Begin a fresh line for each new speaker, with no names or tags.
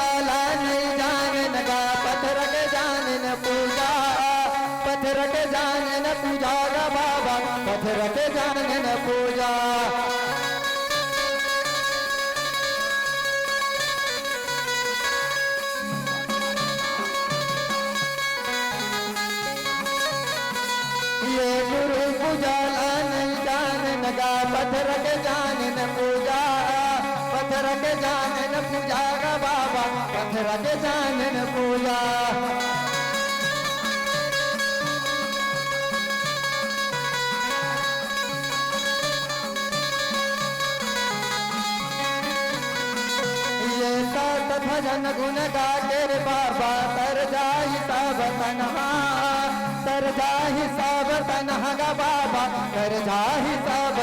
पूजाला नहीं जानन गा पत्थर के जानन पूजा पत्थर के जानन पूजा गा बाबा पत्थर के जानन पूजा ये गुरु पूजाला नहीं जानन गा पत्थर के जानन पूजा पत्थर के जानन पूजा गा बाबा पत्थर के जानन पूजा ये सात भजन गुण गाते रे बाबा तर जाहि सब तनहा तर जाहि सब तनहा गा बाबा तर जाहि सब